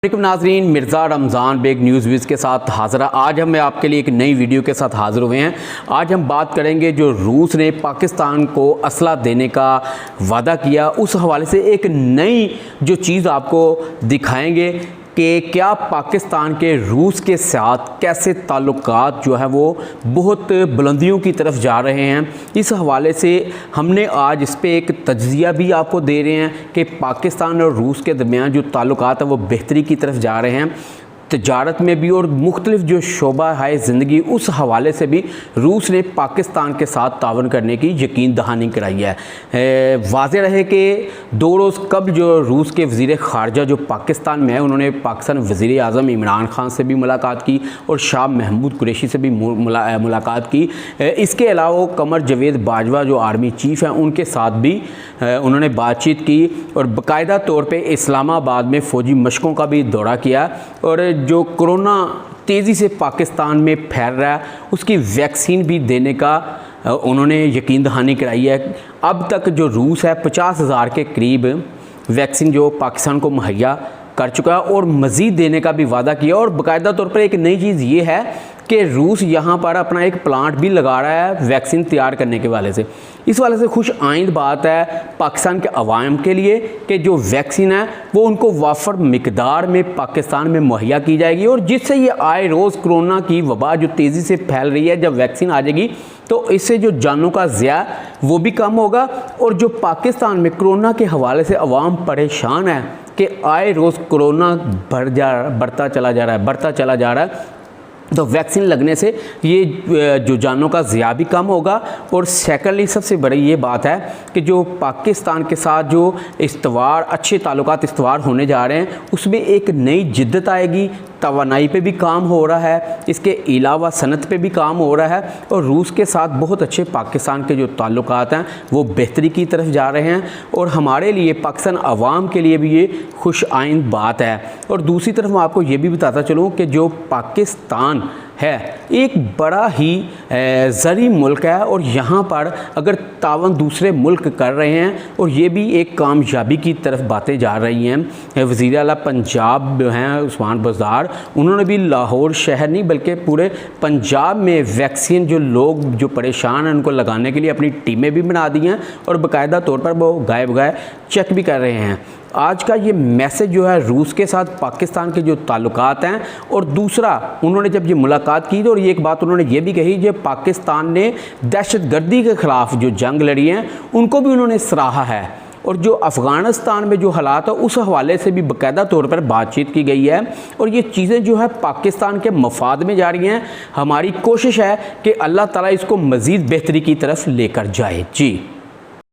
नाजरीन, Mirza Ramzan Baig news with के साथ हाज़िर। आज हम आप के लिए एक नई वीडियो के साथ हाज़िर हुए हैं। आज हम बात करेंगे जो रूस ने पाकिस्तान को असला देने का वादा किया, उस हवाले से एक नई जो चीज़ आपको दिखाएंगे कि क्या पाकिस्तान के रूस के साथ कैसे ताल्लुकात जो है वो बहुत बुलंदियों की तरफ जा रहे हैं। इस हवाले से हमने आज इस पे एक तज्ज़िया भी आपको दे रहे हैं कि पाकिस्तान और रूस के दरमियान जो ताल्लुकात है वो बेहतरी की तरफ जा रहे हैं, तजारत में भी और मुख्तलिफ जो शोबा है ज़िंदगी, उस हवाले से भी रूस ने पाकिस्तान के साथ तावन करने की यकीन दहानी कराई है। वाज़ेह रहे कि 2 रोज़ कबल जो रूस के वज़ीर ख़ारजा जो पाकिस्तान में है, उन्होंने पाकिस्तान वज़ीर आज़म इमरान ख़ान से भी मुलाकात की और शाह महमूद कुरैशी से भी मुलाकात की। इसके अलावा कमर जवेद बाजवा जो आर्मी चीफ़ हैं, उनके साथ भी उन्होंने बातचीत की और बाकायदा तौर पे इस्लामाबाद में फ़ौजी मशकों का भी दौरा किया। और जो कोरोना तेज़ी से पाकिस्तान में फैल रहा है, उसकी वैक्सीन भी देने का उन्होंने यकीन दहानी कराई है। अब तक जो रूस है 50,000 के करीब वैक्सीन जो पाकिस्तान को मुहैया कर चुका है और मज़ीद देने का भी वादा किया। और बाकायदा तौर पर एक नई चीज़ ये है कि रूस यहाँ पर अपना एक प्लांट भी लगा रहा है वैक्सीन तैयार करने के वाले से। इस वाले से खुश आइंद बात है पाकिस्तान के अवाम के लिए कि जो वैक्सीन है वो उनको वाफर मिकदार में पाकिस्तान में मुहैया की जाएगी, और जिससे ये आए रोज़ कोरोना की वबा जो तेज़ी से फैल रही है, जब वैक्सीन आ जाएगी तो इससे जो जानों का ज़िया वो भी कम होगा। और जो पाकिस्तान में कोरोना के हवाले से अवाम परेशान है कि आए रोज़ कोरोना बढ़ता चला जा रहा है, तो वैक्सीन लगने से ये जो जानों का ज़िया भी कम होगा। और सेकंडली सबसे बड़ी ये बात है कि जो पाकिस्तान के साथ जो इस्तवार अच्छे ताल्लुकात इस्तवार होने जा रहे हैं, उसमें एक नई जिद्दत आएगी। तवानाई पे भी काम हो रहा है, इसके अलावा सनत पे भी काम हो रहा है, और रूस के साथ बहुत अच्छे पाकिस्तान के जो ताल्लुकात हैं वो बेहतरी की तरफ जा रहे हैं। और हमारे लिए पाकिस्तान अवाम के लिए भी ये खुश आइंद बात है। और दूसरी तरफ मैं आपको ये भी बताता चलूँ कि जो पाकिस्तान है एक बड़ा ही ज़री मुल्क है, और यहाँ पर अगर तावन दूसरे मुल्क कर रहे हैं, और ये भी एक कामयाबी की तरफ बातें जा रही हैं। वज़ीर आला पंजाब हैं उस्मान बज़दार, उन्होंने भी लाहौर शहर नहीं बल्कि पूरे पंजाब में वैक्सीन जो लोग जो परेशान हैं उनको लगाने के लिए अपनी टीमें भी बना दी हैं, और बाकायदा तौर पर वो गाय बगाए चेक भी कर रहे हैं। आज का ये मैसेज जो है रूस के साथ पाकिस्तान के जो ताल्लुकात हैं, और दूसरा उन्होंने जब ये मुलाकात की तो और ये एक बात उन्होंने ये भी कही कि पाकिस्तान ने दहशतगर्दी के ख़िलाफ़ जो जंग लड़ी हैं उनको भी उन्होंने सराहा है। और जो अफ़गानिस्तान में जो हालात है उस हवाले से भी बाकायदा तौर पर बातचीत की गई है, और ये चीज़ें जो है पाकिस्तान के मफाद में जा रही हैं। हमारी कोशिश है कि अल्लाह ताला इसको मज़ीद बेहतरी की तरफ लेकर जाए। जी।